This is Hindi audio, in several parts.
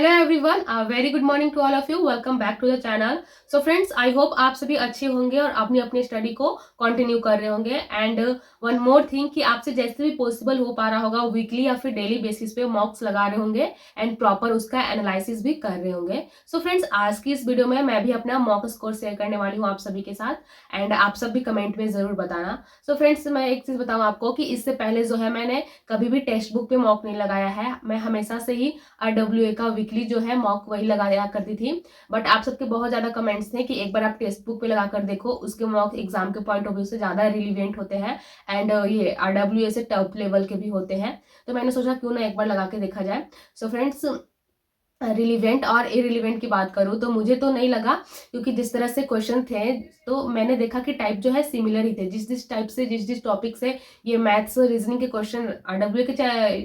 Hello everyone, very good morning to all of you. Welcome back to the channel. So friends, I hope आप सभी अच्छे होंगे और अपनी अपनी स्टडी को कंटिन्यू कर रहे होंगे। एंड वन मोर थिंग कि आपसे जैसे भी पॉसिबल हो पा रहा होगा वीकली या फिर डेली बेसिस पे मॉक्स लगा रहे होंगे एंड प्रॉपर उसका एनालिसिस भी कर रहे होंगे। सो फ्रेंड्स, आज की इस वीडियो में मैं भी अपना मॉक स्कोर शेयर करने वाली हूँ आप सभी के साथ, एंड आप सब भी कमेंट में जरूर बताना। सो फ्रेंड्स, मैं एक चीज बताऊँ आपको कि इससे पहले जो है मैंने कभी भी टेक्स्ट बुक पे मॉक नहीं लगाया है। मैं हमेशा से ही RWA का वीकली जो है मॉक वही लगाया करती थी। बट आप सबके बहुत ज्यादा कमेंट्स थे कि एक बार आप टेक्स्ट बुक पे लगा कर देखो, उसके मॉक एग्जाम के पॉइंट ऑफ व्यू से ज्यादा रिलीवेंट होते हैं एंड ये RWA से टॉप लेवल के भी होते हैं। तो मैंने सोचा क्यों ना एक बार लगा के देखा जाए। सो फ्रेंड्स, रिलीवेंट और इरिलीवेंट की बात करूं तो मुझे तो नहीं लगा, क्योंकि जिस तरह से क्वेश्चन थे तो मैंने देखा कि टाइप जो है सिमिलर ही थे। जिस टाइप से जिस टॉपिक से ये मैथ्स रीजनिंग के क्वेश्चन RWA के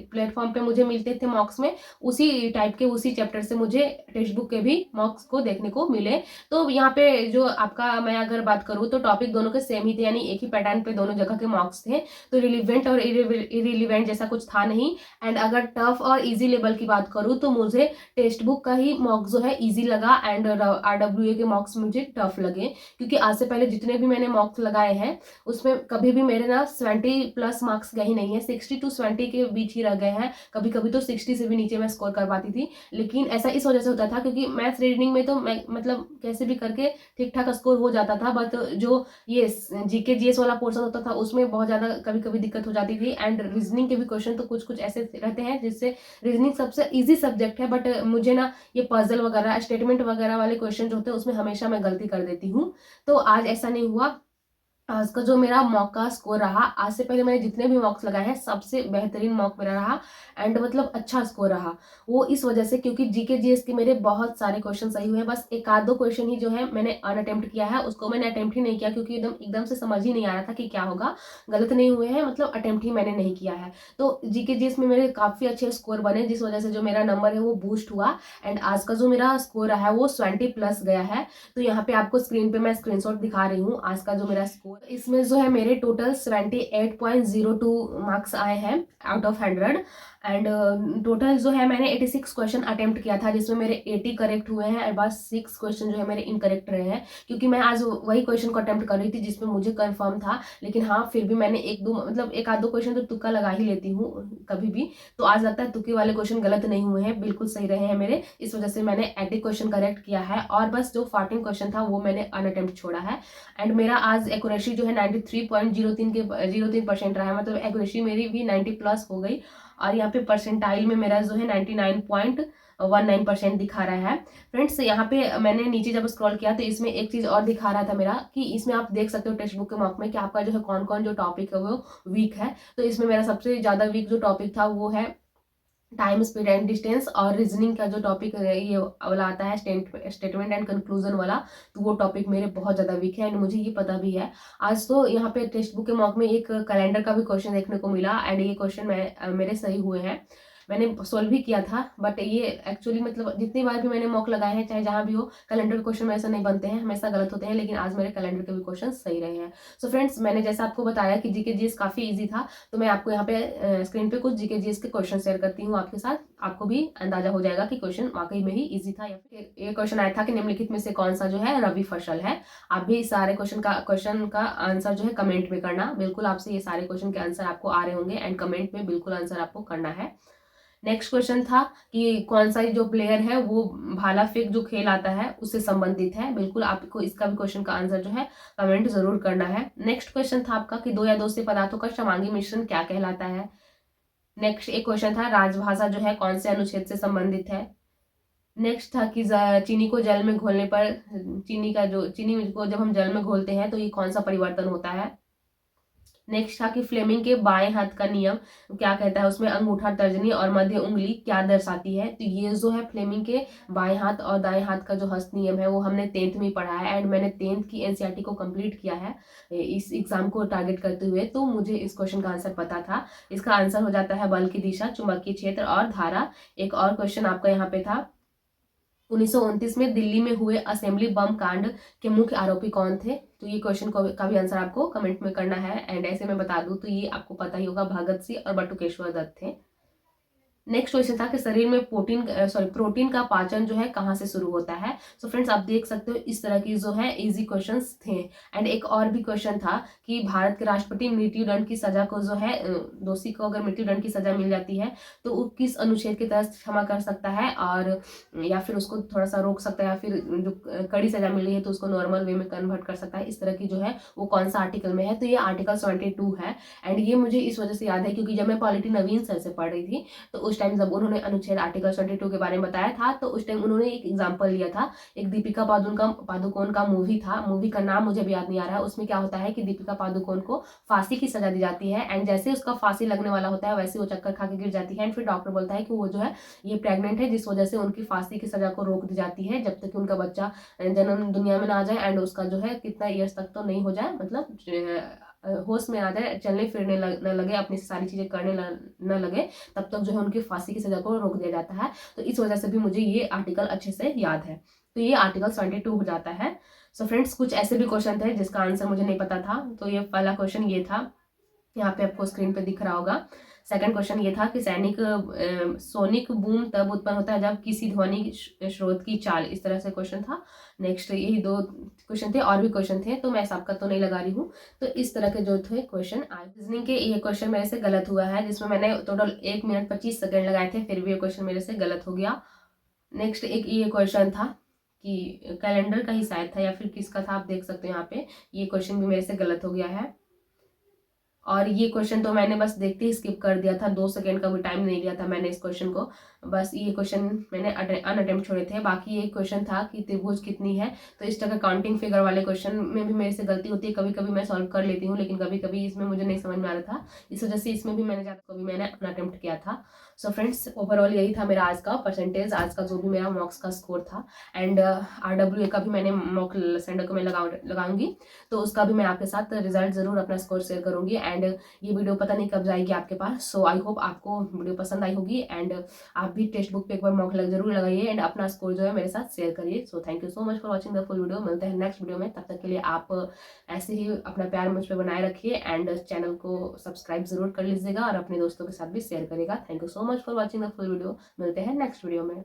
प्लेटफॉर्म पे मुझे मिलते थे मॉक्स में, उसी टाइप के उसी चैप्टर से मुझे टेक्स्ट बुक के भी मॉक्स को देखने को मिले। तो यहाँ पे जो आपका मैं अगर बात करूँ तो टॉपिक दोनों के सेम ही थे, यानी एक ही पैटर्न पे दोनों जगह के मॉक्स थे। तो रिलीवेंट और इरिलीवेंट जैसा कुछ था नहीं। एंड अगर टफ और इजी लेवल की बात करूँ तो मुझे टेक्स्ट बुक का ही मॉक जो है इजी लगा एंड RWA के मॉक्स मुझे टफ लगे, क्योंकि आज से पहले जितने भी मैंने मॉक्स लगाए हैं उसमें कभी भी मेरे ना 70+ मार्क्स गए ही नहीं है, 60 to 70 के बीच ही रह गए हैं। कभी कभी तो 60 से भी नीचे मैं स्कोर कर पाती थी। लेकिन ऐसा इस वजह से होता था क्योंकि मैथ्स रीडिंग में तो मैं मतलब कैसे भी करके ठीक ठाक स्कोर हो जाता था, बट जो ये GK GS वाला पोर्शन होता था उसमें बहुत ज्यादा कभी कभी दिक्कत हो जाती थी। एंड रीजनिंग के भी क्वेश्चन तो कुछ कुछ ऐसे रहते हैं जिससे रीजनिंग सबसे इजी सब्जेक्ट है, बट मुझे ना ये पजल वगैरह स्टेटमेंट वगैरह वाले क्वेश्चन जो होते हैं उसमें हमेशा मैं गलती कर देती हूँ। तो आज ऐसा नहीं हुआ। आज का जो मेरा मॉक का स्कोर रहा, आज से पहले मैंने जितने भी मॉक्स लगाए हैं सबसे बेहतरीन मॉक मेरा रहा एंड मतलब अच्छा स्कोर रहा। वो इस वजह से क्योंकि GK GS के मेरे बहुत सारे क्वेश्चन सही हुए हैं। बस एक आध दो क्वेश्चन ही जो है मैंने अनअटेम्प्ट किया है, उसको मैंने अटेम्प्ट ही नहीं किया क्योंकि एकदम एकदम से समझ ही नहीं आ रहा था कि क्या होगा। गलत नहीं हुए हैं, मतलब अटेम्प्ट ही मैंने नहीं किया है। तो GK GS में मेरे काफी अच्छे स्कोर बने, जिस वजह से जो मेरा नंबर है वो बूस्ट हुआ। एंड आज का जो मेरा स्कोर रहा है वो 20+ गया है। तो यहाँ पे आपको स्क्रीन पे मैं स्क्रीनशॉट दिखा रही हूँ आज का जो मेरा स्कोर। इसमें जो है मेरे टोटल 78.02 मार्क्स आए हैं आउट ऑफ 100। एंड टोटल जो है मैंने 86 क्वेश्चन अटेम्प्ट किया था, जिसमें मेरे 80 करेक्ट हुए हैं और बस 6 क्वेश्चन जो है मेरे इनकरेक्ट रहे हैं, क्योंकि मैं आज वही क्वेश्चन को अटेम्प्ट कर रही थी जिसमें मुझे कंफर्म था। लेकिन हाँ, फिर भी मैंने एक दो मतलब एक आध दो क्वेश्चन तो तुक्का लगा ही लेती हूँ कभी भी। तो आज लगता है तुक्के वाले क्वेश्चन गलत नहीं हुए हैं, बिल्कुल सही रहे हैं मेरे। इस वजह से मैंने 80 क्वेश्चन करेक्ट किया है और बस जो 14 क्वेश्चन था वो मैंने अनअटेम्प्ट छोड़ा है। एंड मेरा आज एक्यूरेसी जो है 93.03% रहा है, मतलब एक्यूरेसी मेरी भी 90+ हो गई। और यहाँ पे परसेंटाइल में मेरा जो है 99.19% दिखा रहा है। फ्रेंड्स, यहाँ पे मैंने नीचे जब स्क्रॉल किया तो इसमें एक चीज और दिखा रहा था मेरा कि इसमें आप देख सकते हो टेक्स्ट बुक के मॉक में कि आपका जो है कौन कौन जो टॉपिक है वो वीक है। तो इसमें मेरा सबसे ज्यादा वीक जो टॉपिक था वो है टाइम, स्पीड एंड डिस्टेंस। और रीजनिंग का जो टॉपिक ये वाला आता है स्टेटमेंट एंड कंक्लूजन वाला, तो वो टॉपिक मेरे बहुत ज्यादा वीक है एंड मुझे ये पता भी है। आज तो यहाँ पे टेक्स्ट बुक के मॉक में एक कैलेंडर का भी क्वेश्चन देखने को मिला एंड ये क्वेश्चन मेरे सही हुए हैं, मैंने सोल्व भी किया था। बट ये एक्चुअली मतलब जितनी बार भी मैंने मॉक लगाए हैं चाहे जहां भी हो, कैलेंडर के क्वेश्चन ऐसा नहीं बनते हैं, हमेशा गलत होते हैं। लेकिन आज मेरे कैलेंडर के भी क्वेश्चन सही रहे हैं। सो फ्रेंड्स, मैंने जैसा आपको बताया कि GK GS काफी ईजी था, तो मैं आपको यहाँ पे स्क्रीन पे कुछ GK GS के क्वेश्चन शेयर करती हूँ आपके साथ। आपको भी अंदाजा हो जाएगा कि क्वेश्चन वाकई में ही इजी था। या फिर ये क्वेश्चन आया था कि निम्नलिखित में से कौन सा जो है रबी फसल है। आप भी सारे क्वेश्चन का आंसर जो है कमेंट में करना। बिल्कुल आपसे ये सारे क्वेश्चन के आंसर आपको आ रहे होंगे एंड कमेंट में बिल्कुल आंसर आपको करना है। नेक्स्ट क्वेश्चन था कि कौन सा जो प्लेयर है वो भाला फेंक जो खेल आता है उससे संबंधित है। बिल्कुल आपको इसका भी क्वेश्चन का आंसर जो है कमेंट जरूर करना है। नेक्स्ट क्वेश्चन था आपका कि दो या दो से पदार्थों का समांगी मिश्रण क्या कहलाता है। नेक्स्ट एक क्वेश्चन था राजभाषा जो है कौन से अनुच्छेद से संबंधित है। नेक्स्ट था कि चीनी को जल में घोलने पर चीनी को जब हम जल में घोलते हैं तो ये कौन सा परिवर्तन होता है। नेक्स्ट था कि फ्लेमिंग के बाएं हाथ का नियम क्या कहता है, उसमें अंगूठा, तर्जनी और मध्य उंगली क्या दर्शाती है। तो ये जो है फ्लेमिंग के बाएं हाथ और दाएं हाथ का जो हस्त नियम है वो हमने 10th में पढ़ा है एंड मैंने 10th की NCERT को कंप्लीट किया है इस एग्जाम को टारगेट करते हुए। तो मुझे इस क्वेश्चन का आंसर पता था। इसका आंसर हो जाता है बल की दिशा, चुंबकीय क्षेत्र और धारा। एक और क्वेश्चन आपका यहाँ पे था 1929 में दिल्ली में हुए असेंबली बम कांड के मुख्य आरोपी कौन थे। तो ये क्वेश्चन का भी आंसर आपको कमेंट में करना है। एंड ऐसे मैं बता दूं तो ये आपको पता ही होगा, भगत सिंह और बटुकेश्वर दत्त थे। नेक्स्ट क्वेश्चन था कि शरीर में प्रोटीन का पाचन जो है कहाँ से शुरू होता है। सो फ्रेंड्स आप देख सकते हो इस तरह की जो है इजी क्वेश्चंस थे। एंड एक और भी क्वेश्चन था कि भारत के राष्ट्रपति मृत्युदंड की सजा को जो है दोषी को अगर मृत्युदंड की सजा मिल जाती है तो वो किस अनुच्छेद के तहत क्षमा कर सकता है, और या फिर उसको थोड़ा सा रोक सकता है, या फिर जो कड़ी सजा मिली है तो उसको नॉर्मल वे में कन्वर्ट कर सकता है। इस तरह की जो है वो कौन सा आर्टिकल में है, तो ये आर्टिकल 72 है। एंड ये मुझे इस वजह से याद है क्योंकि जब मैं पॉलिटी नवीन सर से पढ़ रही थी तो उस टाइम जब उन्होंने अनुच्छेद आर्टिकल 72 के बारे में बताया था तो उस टाइम उन्होंने एक एग्जांपल लिया था। एक दीपिका पादुकोण का मूवी था, मूवी का नाम मुझे भी याद नहीं आ रहा है। उसमें क्या होता है कि दीपिका पादुकोण को फांसी की सजा दी जाती है, एंड जैसे उसका फांसी लगने वाला होता है वैसे वो चक्कर खा के गिर जाती है। एंड फिर डॉक्टर बोलता है कि वो जो है ये प्रेग्नेंट है, जिस वजह से उनकी फांसी की सजा को रोक दी जाती है जब तक कि उनका बच्चा जन्म दुनिया में ना आ जाए, एंड उसका जो है कितना ईयर्स तक तो नहीं हो जाए, मतलब होश में आ जाए, चलने फिरने न लगे, अपनी सारी चीजें करने न लगे, तब तक जो है उनकी फांसी की सजा को रोक दिया जाता है। तो इस वजह से भी मुझे ये आर्टिकल अच्छे से याद है, तो ये आर्टिकल 72 हो जाता है। सो फ्रेंड्स कुछ ऐसे भी क्वेश्चन थे जिसका आंसर मुझे नहीं पता था, तो ये पहला क्वेश्चन ये था, यहाँ पे आपको स्क्रीन पे दिख रहा होगा। सेकंड क्वेश्चन ये था कि सोनिक बूम तब उत्पन्न होता है जब किसी ध्वनि स्रोत की चाल, इस तरह से क्वेश्चन था। नेक्स्ट यही दो क्वेश्चन थे, और भी क्वेश्चन थे तो मैं सबका तो नहीं लगा रही हूँ। तो इस तरह के जो थे क्वेश्चन आए। रीजनिंग के ये क्वेश्चन मेरे से गलत हुआ है, जिसमें मैंने टोटल 1 मिनट 25 सेकंड लगाए थे, फिर भी ये क्वेश्चन मेरे से गलत हो गया। नेक्स्ट एक ये क्वेश्चन था कि कैलेंडर का ही शायद था या फिर किसका था, आप देख सकते हो यहाँ पे, ये क्वेश्चन भी मेरे से गलत हो गया है। और ये क्वेश्चन तो मैंने बस देखते ही स्किप कर दिया था, 2 सेकंड का भी टाइम नहीं लिया था मैंने इस क्वेश्चन को, बस ये क्वेश्चन मैंने अनअटेम्प्ट छोड़े थे। बाकी ये क्वेश्चन था कि त्रिभुज कितनी है, तो इस तरह काउंटिंग फिगर वाले क्वेश्चन में भी मेरे से गलती होती है, कभी कभी मैं सॉल्व कर लेती हूँ लेकिन कभी कभी इसमें मुझे नहीं समझ में आ रहा था, इस वजह से इसमें भी मैंने अनअटेम्प्ट किया था। सो फ्रेंड्स ओवरऑल यही था मेरा आज का परसेंटेज, आज का जो भी मेरा मॉक्स का स्कोर था। एंड RWA का भी मैंने मॉक सेंडर को मैं लगाऊंगी, तो उसका भी मैं आपके साथ रिजल्ट जरूर अपना स्कोर शेयर करूंगी। एंड ये वीडियो पता नहीं कब जाएगी आपके पास, सो आई होप आपको वीडियो पसंद आई होगी। एंड आप भी टेक्स्ट बुक पे एक बार मॉक जरूर लगाइए एंड अपना स्कोर जो है मेरे साथ शेयर करिए। So thank you so much for watching the full video. मिलते हैं नेक्स्ट वीडियो में, तब तक के लिए आप ऐसे ही अपना प्यार मुझ पर बनाए रखिए एंड चैनल को सब्सक्राइब जरूर कर लीजिएगा और अपने दोस्तों के साथ भी शेयर करिएगा। Thank you so much for watching the full video. मिलते हैं नेक्स्ट वीडियो में।